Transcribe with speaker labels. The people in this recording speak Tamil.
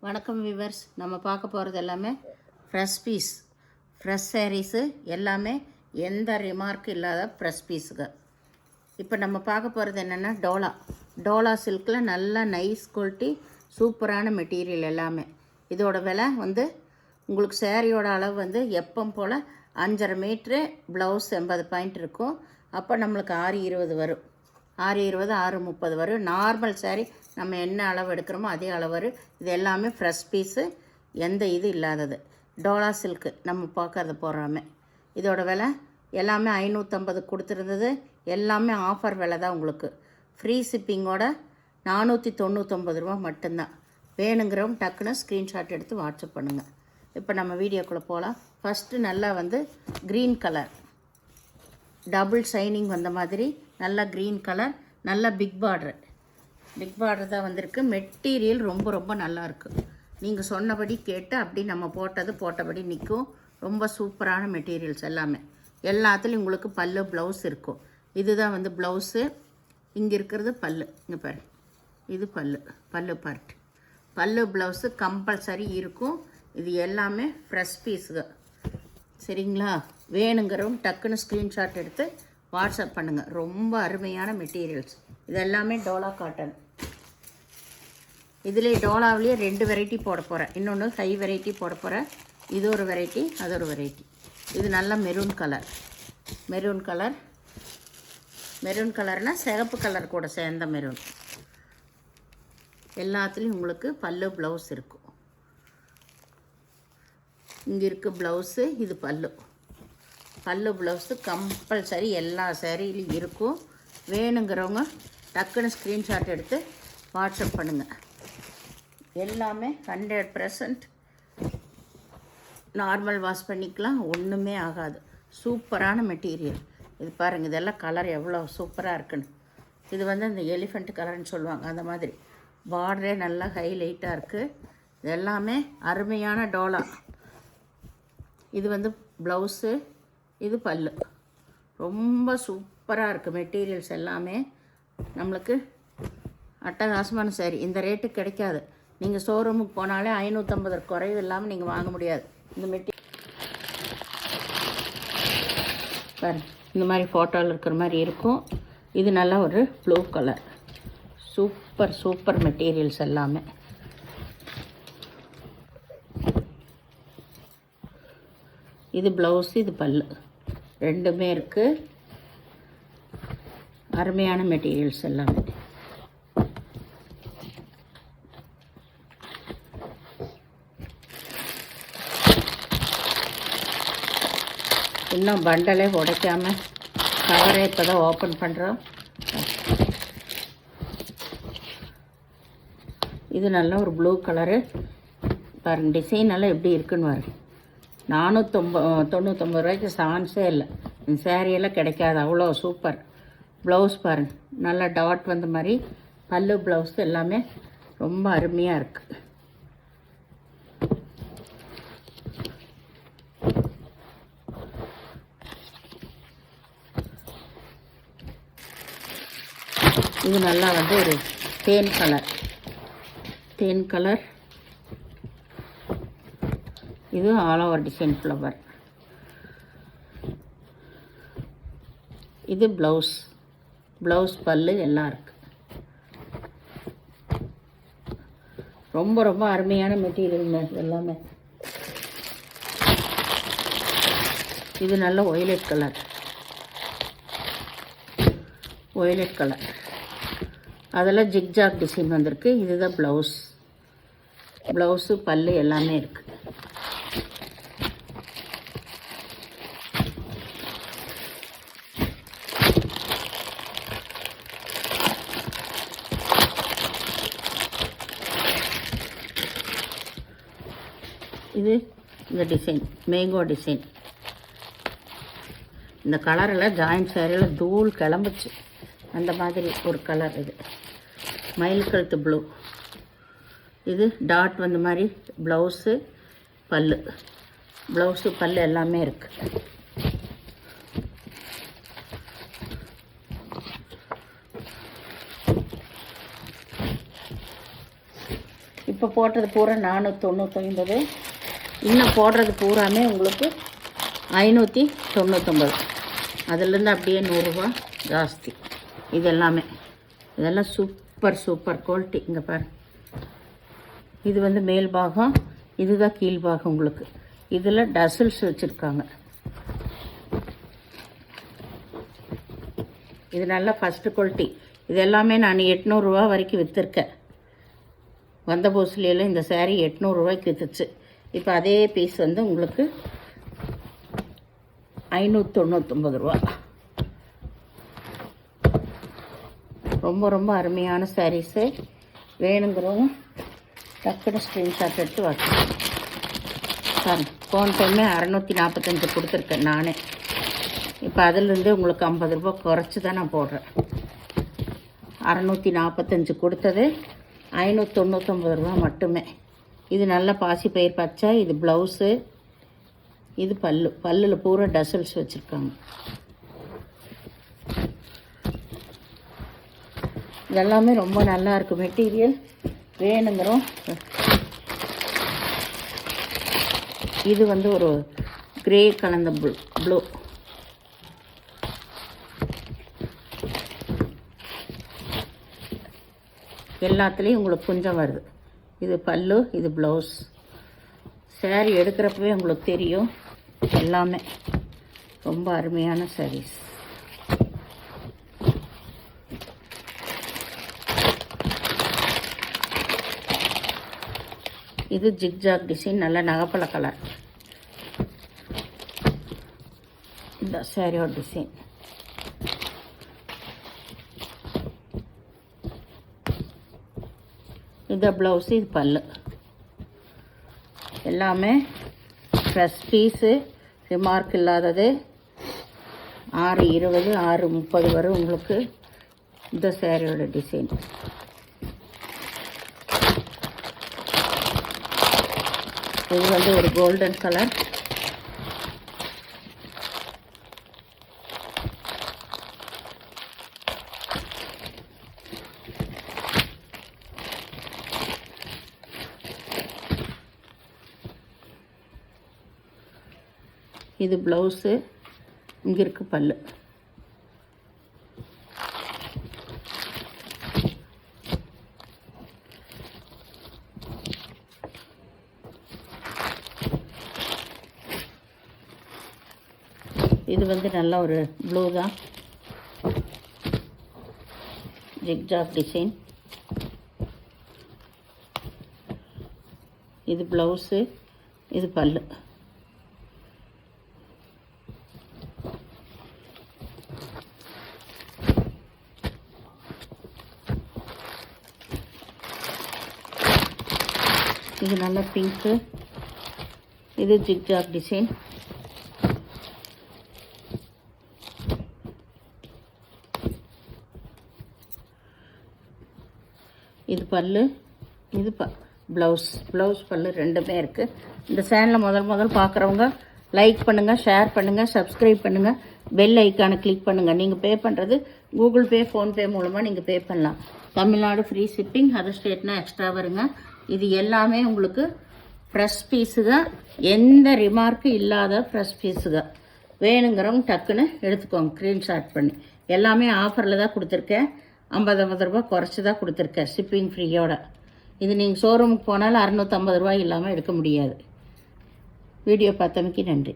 Speaker 1: வணக்கம் வியூவர்ஸ். நம்ம பார்க்க போகிறது எல்லாமே ஃப்ரெஷ் பீஸ், ஃப்ரெஷ் சாரீஸு எல்லாமே எந்த ரிமார்க்கும் இல்லாத ஃப்ரெஷ் பீஸுங்க. இப்போ நம்ம பார்க்க போகிறது என்னென்னா டோலா சில்கில் நல்ல நைஸ் குவாலிட்டி சூப்பரான மெட்டீரியல் எல்லாமே. இதோட விலை உங்களுக்கு சேரீயோட அளவு எப்பவும் போல் 5.5 மீட்ரு, ப்ளவுஸ் 80 பாயிண்ட் இருக்கும். அப்போ நம்மளுக்கு 620 வரும், 620 630 வரும். நார்மல் சாரீ நம்ம என்ன அளவு எடுக்கிறோமோ அதே அளவு வரும். இது எல்லாமே ஃப்ரெஷ் பீஸு, எந்த இது இல்லாதது டோலா சில்க்கு நம்ம பார்க்கறது போடுறாமே. இதோட விலை எல்லாமே 550 கொடுத்துருந்தது, எல்லாமே ஆஃபர் விலை தான். உங்களுக்கு ஃப்ரீ ஷிப்பிங்கோட 499 ரூபா மட்டும்தான். வேணுங்கிறவங்க டக்குன்னு ஸ்க்ரீன்ஷாட் எடுத்து வாட்ஸ்அப் பண்ணுங்கள். இப்போ நம்ம வீடியோக்குள்ளே போகலாம். ஃபஸ்ட்டு நல்லா க்ரீன் கலர், டபுள் ஷைனிங் வந்த மாதிரி நல்லா க்ரீன் கலர், நல்லா பிக் பார்டர் தான் வந்திருக்கு. மெட்டீரியல் ரொம்ப நல்லாயிருக்கு. நீங்கள் சொன்னபடி கேட்டு அப்படி நம்ம போட்டபடி நிற்கும். ரொம்ப சூப்பரான மெட்டீரியல்ஸ் எல்லாமே. எல்லாத்துலேயும் உங்களுக்கு பல்லு ப்ளவுஸ் இருக்கும். இதுதான் ப்ளவுஸு. இங்கே இருக்கிறது பல்லு. இங்கே பாரு, இது பல்லு பார்ட். பல்லு ப்ளவுஸு கம்பல்சரி இருக்கும். இது எல்லாமே ஃப்ரெஷ் பீஸுங்க, சரிங்களா? வேணுங்கிறவங்க டக்குன்னு ஸ்க்ரீன்ஷாட் எடுத்து வாட்ஸ்அப் பண்ணுங்கள். ரொம்ப அருமையான மெட்டீரியல்ஸ். இது எல்லாமே டோலா காட்டன். இதிலே டோலாவிலேயே 2 வெரைட்டி போட போகிறேன். இன்னொன்று ஹை வெரைட்டி போட போகிறேன். இது ஒரு வெரைட்டி, அது ஒரு வெரைட்டி. இது நல்ல மெரூன் கலர்னால் சிகப்பு கலர் கூட சேர்ந்த மெரூன். எல்லாத்துலேயும் உங்களுக்கு பல்லு ப்ளவுஸ் இருக்கும். இங்கே இருக்குது ப்ளவுஸு, இது பல்லு ப்ளவுஸு கம்பல்சரி எல்லா சேரீலையும் இருக்கும். வேணுங்கிறவங்க டக்குன்னு ஸ்க்ரீன்ஷாட் எடுத்து வாட்ஸ்அப் பண்ணுங்கள். எல்லாமே 100% நார்மல் வாஷ் பண்ணிக்கலாம், ஒன்றுமே ஆகாது. சூப்பரான மெட்டீரியல். இது பாருங்கள், இதெல்லாம் கலர் எவ்வளோ சூப்பராக இருக்குன்னு. இது இந்த எலிஃபண்ட் கலர்னு சொல்லுவாங்க, அந்த மாதிரி. பார்டரே நல்லா ஹைலைட்டாக இருக்குது. இது எல்லாமே அருமையான டோலா. இது ப்ளவுஸு, இது பல்லு. ரொம்ப சூப்பராக இருக்குது மெட்டீரியல்ஸ் எல்லாமே. நம்மளுக்கு அட்டகாசமான சாரி. இந்த ரேட்டு கிடைக்காது. நீங்கள் ஷோரூமுக்கு போனாலே 550 குறைவு இல்லாமல் நீங்கள் வாங்க முடியாது. இந்த பாரு, இந்த மாதிரி ஃபோட்டோவில் இருக்கிற மாதிரி இருக்கும். இது நல்லா ஒரு ப்ளூ கலர். சூப்பர் மெட்டீரியல்ஸ் எல்லாமே. இது ப்ளவுஸு, இது பல்லு, ரெண்டுமே இருக்குது. அருமையான மெட்டீரியல்ஸ் எல்லாமே. இன்னும் பண்டலே உடைக்காமல் கவரே இப்போ தான் ஓப்பன் பண்ணுறோம். இது நல்ல ஒரு ப்ளூ கலரு. பாருங்கள், டிசைன் எல்லாம் எப்படி இருக்குன்னு பாருங்க. 499 ரூபாய்க்கு சான்ஸே இல்லை. இந்த சேரீயெல்லாம் கிடைக்காது, அவ்வளோ சூப்பர். ப்ளவுஸ் பாருங்கள், நல்லா டாட் வந்த மாதிரி பல்லு ப்ளவுஸ் எல்லாமே ரொம்ப அருமையாக இருக்குது. இது நல்லா ஒரு தேன் கலர். இது ஆல் ஓவர் டிசைன் ஃப்ளவர். இது ப்ளவுஸ் பல்லு எல்லாம் இருக்குது. ரொம்ப அருமையான மெட்டீரியல் எல்லாமே. இது நல்ல ஒய்லெட் கலர். அதெல்லாம் ஜிக்ஜாக் டிசைன் வந்திருக்கு. இதுதான் ப்ளவுஸு பல்லு எல்லாமே இருக்குது. இது இந்த டிசைன் மேங்கோ டிசைன். இந்த கலரில் ஜாயிண்ட் சேரீயில் தூள் கிளம்புச்சு, அந்த மாதிரி ஒரு கலர். இது மயில் கழுத்து ப்ளூ. இது டாட் வந்த மாதிரி ப்ளவுஸு பல்லு எல்லாமே இருக்குது. இப்போ போட்டது பூரா 499. இன்னும் போடுறது பூராமே உங்களுக்கு 599. அதுலேருந்து அப்படியே 100 ரூபா ஜாஸ்தி. இதெல்லாம் சூப்பர் குவாலிட்டி. இங்கே பாரு, இது வந்து மேல் பாகம், இதுதான் கீழ் பாகம். உங்களுக்கு இதில் டசல்ஸ் வச்சுருக்காங்க. இது நல்லா ஃபஸ்ட்டு குவாலிட்டி. இது எல்லாமே நான் 800 ரூபா வரைக்கும் விற்றுருக்கேன். வந்த போஸ்ட்லேயும் இந்த சாரீ 800 ரூபாய்க்கு விற்றுச்சு. இப்போ அதே பீஸ் வந்து உங்களுக்கு 599 ரூபா. ரொம்ப அருமையான சாரீஸு. வேணுங்கிறவங்க டக்குனு ஸ்க்ரீன்ஷாட் எடுத்து வச்சுக்கோங்க. சாரி, போன டைமே 645 கொடுத்துருக்கேன் நானே. இப்போ அதிலிருந்து உங்களுக்கு 50 ரூபா குறைச்சி தான் நான் போடுறேன். 645 கொடுத்தது 599 ரூபா மட்டுமே. இது நல்ல பாசிப்பயிர் பச்சை. இது ப்ளவுஸு, இது பல்லில் பூரா டசல்ஸ் வச்சுருக்காங்க. இதெல்லாமே ரொம்ப நல்லா இருக்குது மெட்டீரியல். வேணுங்கிறோம். இது வந்து ஒரு கிரே கலந்த ப்ளூ. எல்லாத்துலேயும் உங்களுக்கு கொஞ்சம் வருது. இது பல்லு, இது ப்ளவுஸ். சாரீ எடுக்கிறப்பவே உங்களுக்கு தெரியும். எல்லாமே ரொம்ப அருமையான சாரீஸ். இது ஜிக்ஜாக் டிசைன், நல்ல நகைப்பழ கலர். இந்த சாரியோட டிசைன். இது ப்ளவுஸு, இது பல்லு. எல்லாமே ஃப்ரெஷ் பீஸு, ரிமார்க் இல்லாதது. 620, 630 வரும் உங்களுக்கு இந்த சாரியோட டிசைன். இது வந்து ஒரு கோல்டன் கலர். இது ப்ளவுஸு, இங்கே இருக்கு பல்லு. இது வந்து நல்ல ஒரு ப்ளூ தான், ஜிக்ஜாக் டிசைன். இது ப்ளவுஸு, இது பல்லு. இது நல்ல பிங்க்கு. இது ஜிக்ஜாக் டிசைன். இது பல்லு, இது ப்ளவுஸ் பல்லு ரெண்டுமே இருக்குது. இந்த சேனலை முதல் பார்க்குறவங்க லைக் பண்ணுங்கள், ஷேர் பண்ணுங்கள், சப்ஸ்கிரைப் பண்ணுங்கள், பெல் ஐக்கானை கிளிக் பண்ணுங்கள். நீங்கள் பே பண்ணுறது கூகுள் பே, ஃபோன்பே மூலமாக நீங்கள் பே பண்ணலாம். தமிழ்நாடு ஃப்ரீ ஷிப்பிங், அதர் ஸ்டேட்னா எக்ஸ்ட்ரா வருங்க. இது எல்லாமே உங்களுக்கு ஃப்ரெஷ் பீஸுங்க, எந்த ரிமார்க்கும் இல்லாத ஃப்ரெஷ் பீஸுங்க. வேணுங்கிறவங்க டக்குன்னு எடுத்துக்கோங்க ஸ்க்ரீன்ஷாட் பண்ணி. எல்லாமே ஆஃபரில் தான் கொடுத்துருக்கேன். 50 ரூபா குறைச்சி தான் கொடுத்துருக்கேன் ஷிப்பிங் ஃப்ரீயோட. இது நீங்கள் ஷோரூமுக்கு போனாலும் 650 ரூபாய் இல்லாமல் எடுக்க முடியாது. வீடியோ பார்த்தமைக்கு நன்றி.